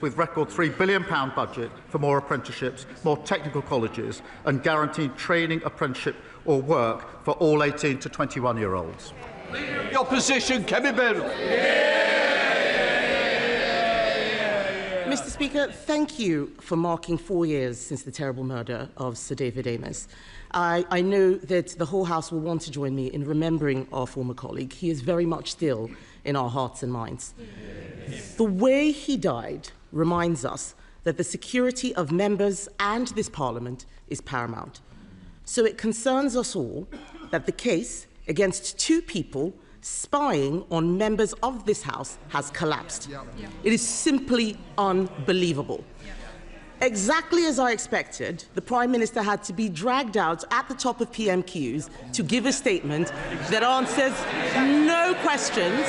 with record £3 billion budget for more apprenticeships, more technical colleges and guaranteed training, apprenticeship or work for all 18 to 21-year-olds. The opposition, Kemi Bell. Mr. Speaker, thank you for marking 4 years since the terrible murder of Sir David Amess. I know that the whole House will want to join me in remembering our former colleague. He is very much still in our hearts and minds. The way he died reminds us that the security of members and this Parliament is paramount. So it concerns us all that the case against two people spying on members of this House has collapsed. It is simply unbelievable. Exactly as I expected, the Prime Minister had to be dragged out at the top of PMQs to give a statement that answers no questions.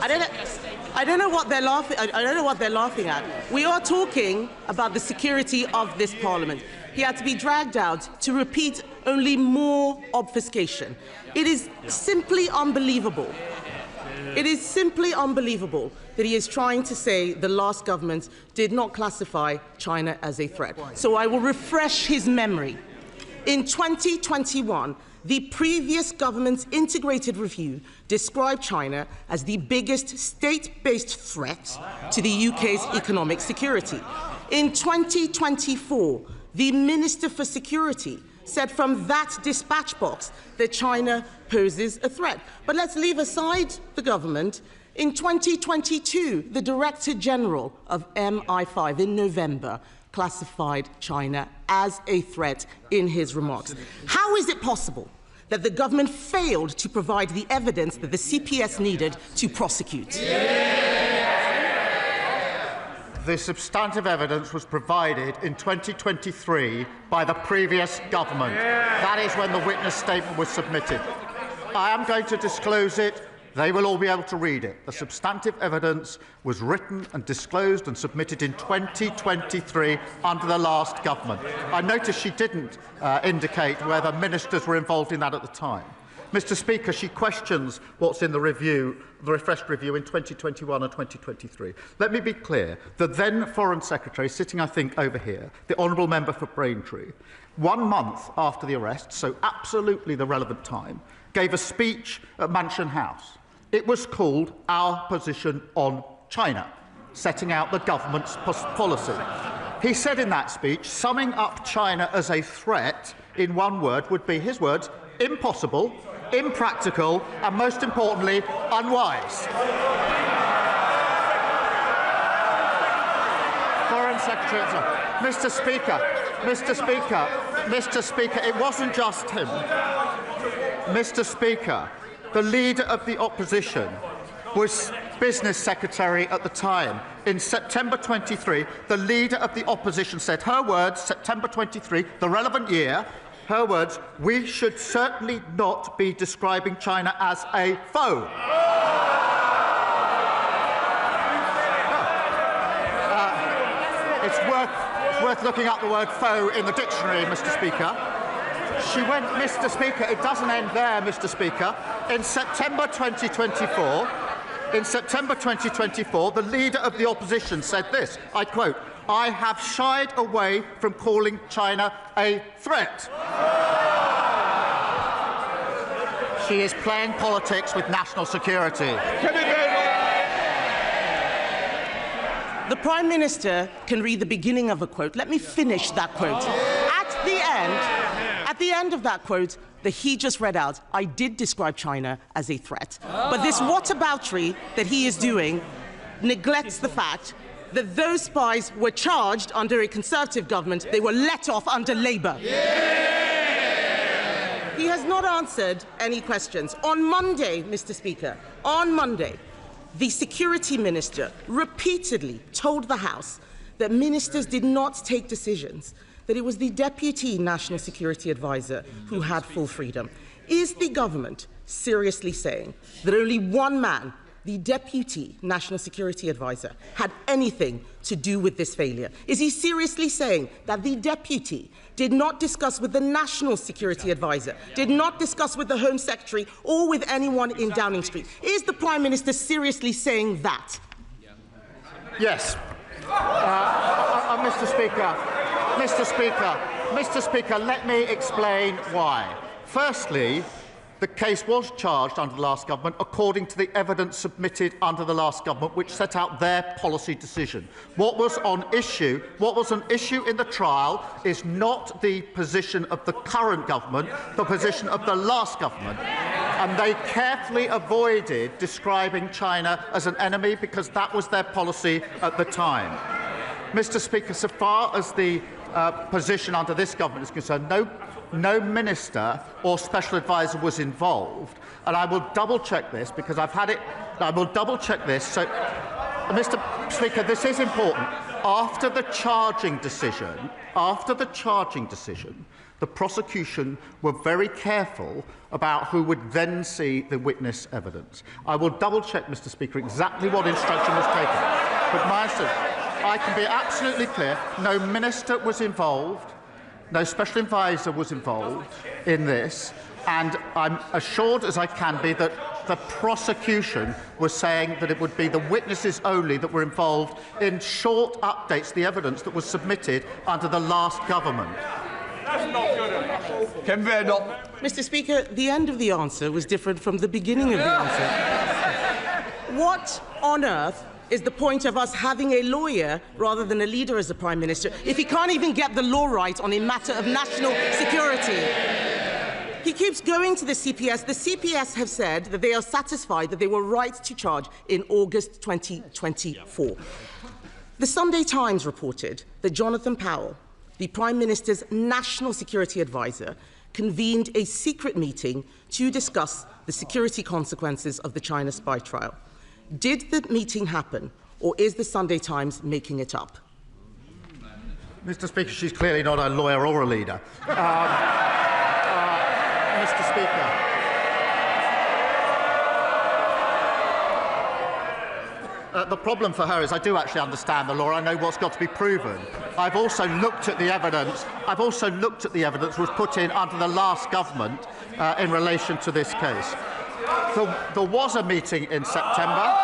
I don't know what they're laughing. I don't know what they're laughing at. We are talking about the security of this Parliament. He had to be dragged out to repeat only more obfuscation. It is simply unbelievable. It is simply unbelievable that he is trying to say the last government did not classify China as a threat. So I will refresh his memory. In 2021, the previous government's integrated review described China as the biggest state-based threat to the UK's economic security. In 2024, the Minister for Security said from that dispatch box that China poses a threat. But let's leave aside the government. In 2022, the Director General of MI5 in November classified China as a threat in his remarks. How is it possible that the government failed to provide the evidence that the CPS needed to prosecute? The substantive evidence was provided in 2023 by the previous government. That is when the witness statement was submitted. I am going to disclose it. They will all be able to read it. The substantive evidence was written and disclosed and submitted in 2023 under the last government. I noticed she didn't indicate whether ministers were involved in that at the time. Mr. Speaker, she questions what's in the review, the refreshed review in 2021 and 2023. Let me be clear. The then Foreign Secretary, sitting, I think, over here, the Honourable Member for Braintree, 1 month after the arrest, so absolutely the relevant time, gave a speech at Mansion House. It was called Our Position on China, setting out the government's policy. He said in that speech, summing up China as a threat in one word would be, his words, impossible, impractical and, most importantly, unwise. Foreign Secretary, Mr. Speaker, it wasn't just him. Mr. Speaker, the Leader of the Opposition was Business Secretary at the time. In September 23, the Leader of the Opposition said, her words, September 23, the relevant year, her words, we should certainly not be describing China as a foe. It's worth looking up the word foe in the dictionary, Mr. Speaker. She went, Mr. Speaker, it doesn't end there, Mr. Speaker. In September 2024, the Leader of the Opposition said this, I quote, I have shied away from calling China a threat. She is playing politics with national security. The Prime Minister can read the beginning of a quote. Let me finish that quote. At the end of that quote that he just read out, I did describe China as a threat. But this whataboutery that he is doing neglects the fact that those spies were charged under a Conservative government. They were let off under Labour. He has not answered any questions. On Monday, Mr. Speaker, on Monday, the Security Minister repeatedly told the House that ministers did not take decisions, that it was the Deputy National Security Advisor who had full freedom. Is the government seriously saying that only one man, the Deputy National Security Advisor, had anything to do with this failure? Is he seriously saying that the Deputy did not discuss with the National Security Advisor, did not discuss with the Home Secretary or with anyone in Downing Street? Is the Prime Minister seriously saying that? Yes. Mr. Speaker, let me explain why. Firstly, the case was charged under the last government according to the evidence submitted under the last government, which set out their policy decision. What was an issue in the trial is not the position of the current government, the position of the last government. And they carefully avoided describing China as an enemy because that was their policy at the time. Mr. Speaker, so far as the position under this government is concerned, no minister or special advisor was involved, and I will double-check this because I've had it. I will double-check this. So, Mr. Speaker, this is important. After the charging decision, the prosecution were very careful about who would then see the witness evidence. I will double-check, Mr. Speaker, exactly what instruction was taken. But I can be absolutely clear: no minister was involved. No special advisor was involved in this, and I'm assured as I can be that the prosecution was saying that it would be the witnesses only that were involved in short updates to the evidence that was submitted under the last government. That's not good. Mr. Speaker, the end of the answer was different from the beginning of the answer. What on earth is the point of us having a lawyer rather than a leader as the Prime Minister if he can't even get the law right on a matter of national security? He keeps going to the CPS. The CPS have said that they are satisfied that they were right to charge in August 2024. The Sunday Times reported that Jonathan Powell, the Prime Minister's national security advisor, convened a secret meeting to discuss the security consequences of the China spy trial. Did the meeting happen, or is the Sunday Times making it up? Mr. Speaker, she's clearly not a lawyer or a leader. Mr. Speaker. The problem for her is I do actually understand the law. I know what's got to be proven. I've also looked at the evidence. That was put in under the last government in relation to this case. There was a meeting in September.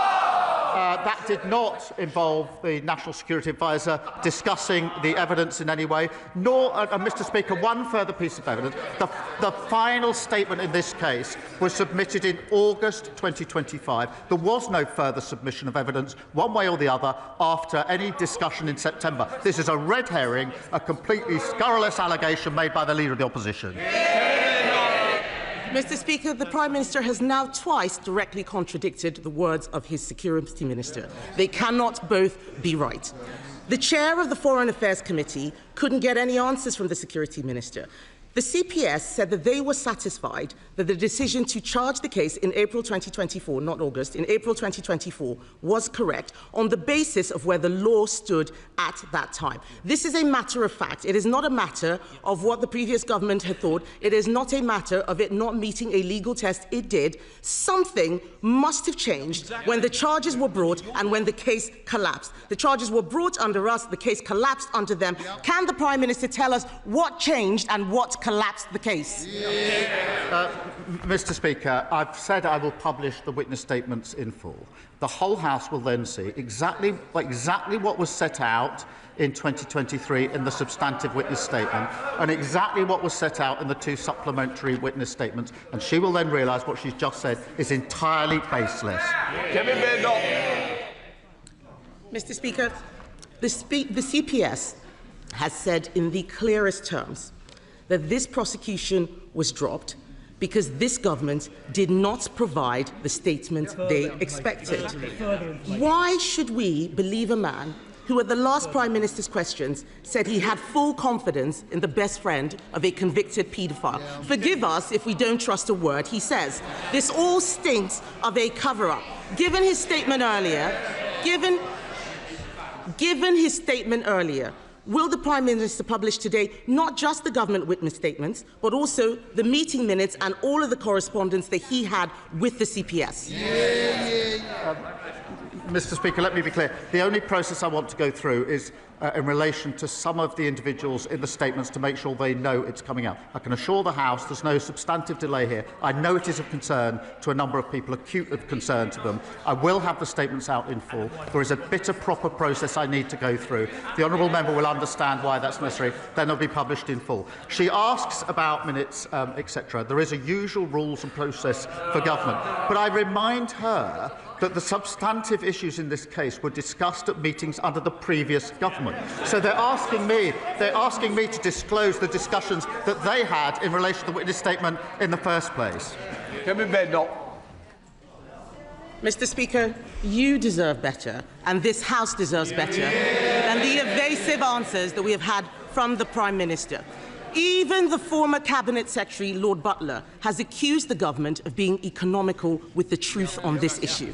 That did not involve the National Security Advisor discussing the evidence in any way, nor, Mr. Speaker, one further piece of evidence. The final statement in this case was submitted in August 2025. There was no further submission of evidence, one way or the other, after any discussion in September. This is a red herring, a completely scurrilous allegation made by the Leader of the Opposition. Mr. Speaker, the Prime Minister has now twice directly contradicted the words of his Security Minister. They cannot both be right. The chair of the Foreign Affairs Committee couldn't get any answers from the Security Minister. The CPS said that they were satisfied that the decision to charge the case in April 2024, not August, in April 2024, was correct on the basis of where the law stood at that time. This is a matter of fact. It is not a matter of what the previous government had thought. It is not a matter of it not meeting a legal test. It did. Something must have changed when the charges were brought and when the case collapsed. The charges were brought under us. The case collapsed under them. Can the Prime Minister tell us what changed and what collapsed the case? Mr. Speaker, I've said I will publish the witness statements in full. The whole House will then see exactly what was set out in 2023 in the substantive witness statement and exactly what was set out in the two supplementary witness statements, and she will then realise what she's just said is entirely baseless. Mr. Speaker, the CPS has said in the clearest terms that this prosecution was dropped because this government did not provide the statement they expected. Why should we believe a man who at the last Prime Minister's questions said he had full confidence in the best friend of a convicted paedophile? Forgive us if we don't trust a word he says. This all stinks of a cover-up. Given his statement earlier, will the Prime Minister publish today not just the government witness statements, but also the meeting minutes and all of the correspondence that he had with the CPS? Mr. Speaker, let me be clear. The only process I want to go through is in relation to some of the individuals in the statements to make sure they know it's coming out. I can assure the House there's no substantive delay here. I know it is of concern to a number of people, acute of concern to them. I will have the statements out in full. There is a bit of proper process I need to go through. The honourable member will understand why that's necessary. Then they'll be published in full. She asks about minutes, etc. There is a usual rules and process for government. But I remind her that the substantive issues in this case were discussed at meetings under the previous government. So they're asking me to disclose the discussions that they had in relation to the witness statement in the first place. Mr. Speaker, you deserve better, and this House deserves better than the evasive answers that we have had from the Prime Minister. Even the former Cabinet Secretary, Lord Butler, has accused the government of being economical with the truth on this issue.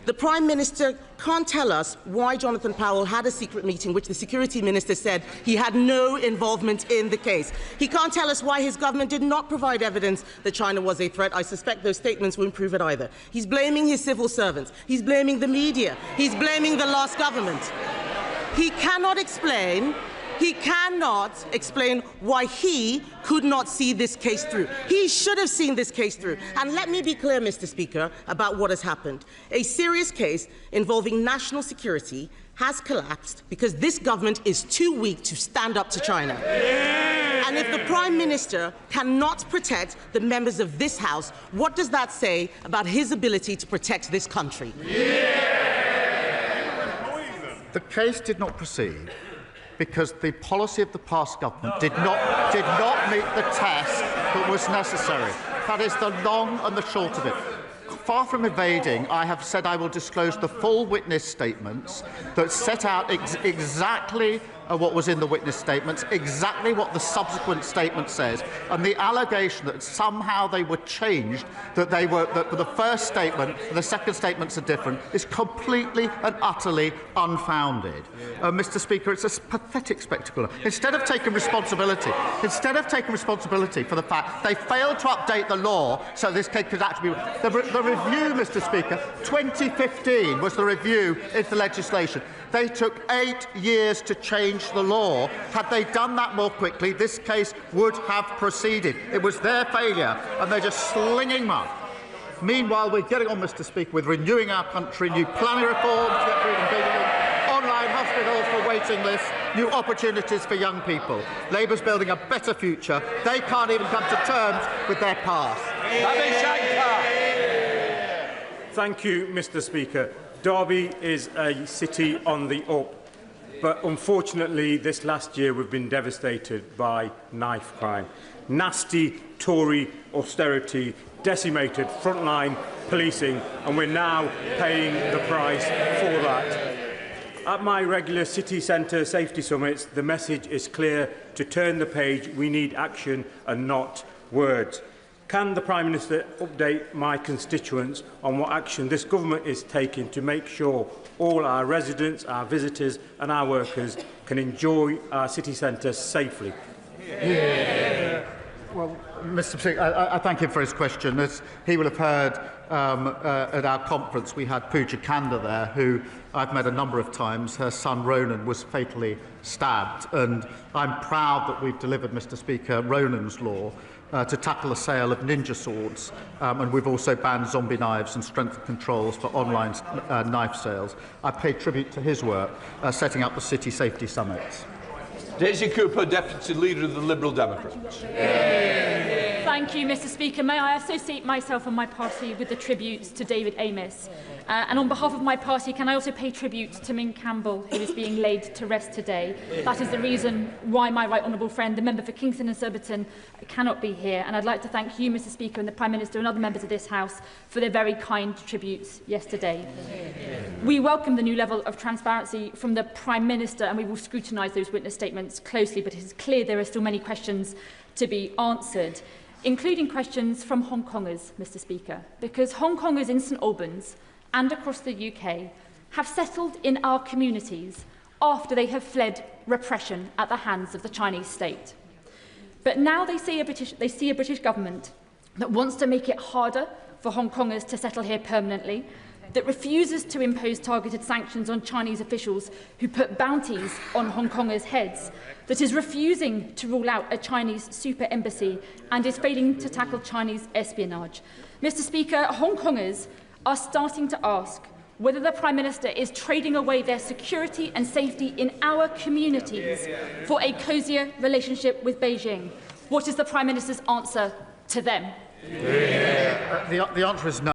The Prime Minister can't tell us why Jonathan Powell had a secret meeting which the Security Minister said he had no involvement in the case. He can't tell us why his government did not provide evidence that China was a threat. I suspect those statements won't prove it either. He's blaming his civil servants. He's blaming the media. He's blaming the last government. He cannot explain why he could not see this case through. He should have seen this case through. And let me be clear, Mr. Speaker, about what has happened. A serious case involving national security has collapsed because this government is too weak to stand up to China. And if the Prime Minister cannot protect the members of this House, what does that say about his ability to protect this country? The case did not proceed because the policy of the past government did not meet the test that was necessary. That is the long and the short of it. Far from evading, I have said I will disclose the full witness statements that set out exactly what was in the witness statements, exactly what the subsequent statement says, and the allegation that somehow they were changed, that the first statement and the second statements are different, is completely and utterly unfounded. Mr. Speaker, it's a pathetic spectacle. Instead of taking responsibility for the fact they failed to update the law so this case could actually be the review, Mr. Speaker, 2015 was the review into legislation. They took 8 years to change the law. Had they done that more quickly, this case would have proceeded. It was their failure, and they're just slinging mud. Meanwhile, we're getting on, Mr. Speaker, with renewing our country, new planning reforms, get rid of building, online hospitals for waiting lists, new opportunities for young people. Labour's building a better future. They can't even come to terms with their past. Thank you, Mr. Speaker. Derby is a city on the up, but unfortunately this last year we've been devastated by knife crime. Nasty Tory austerity decimated frontline policing, and we're now paying the price for that. At my regular city centre safety summits, the message is clear: to turn the page, we need action and not words. Can the Prime Minister update my constituents on what action this government is taking to make sure all our residents, our visitors and our workers can enjoy our city centre safely? Well, Mr. Speaker, I thank him for his question. As he will have heard at our conference, we had Pooja Kanda there, who I've met a number of times. Her son Ronan was fatally stabbed, and I'm proud that we've delivered, Mr. Speaker, Ronan's law to tackle the sale of ninja swords, and we've also banned zombie knives and strengthened controls for online knife sales. I pay tribute to his work setting up the City Safety Summits. Daisy Cooper, Deputy Leader of the Liberal Democrats. Thank you, Mr. Speaker. May I associate myself and my party with the tributes to David Amos? And on behalf of my party, can I also pay tribute to Min Campbell, who is being laid to rest today? That is the reason why my right honourable friend, the member for Kingston and Surbiton, cannot be here. And I'd like to thank you, Mr. Speaker, and the Prime Minister and other members of this House for their very kind tributes yesterday. We welcome the new level of transparency from the Prime Minister, and we will scrutinise those witness statements closely, but it is clear there are still many questions to be answered, including questions from Hong Kongers, Mr. Speaker, because Hong Kongers in St Albans and across the UK have settled in our communities after they have fled repression at the hands of the Chinese state. But now they see a British government that wants to make it harder for Hong Kongers to settle here permanently, that refuses to impose targeted sanctions on Chinese officials who put bounties on Hong Kongers' heads, that is refusing to rule out a Chinese super embassy and is failing to tackle Chinese espionage. Mr. Speaker, Hong Kongers are starting to ask whether the Prime Minister is trading away their security and safety in our communities for a cosier relationship with Beijing. What is the Prime Minister's answer to them? The answer is no.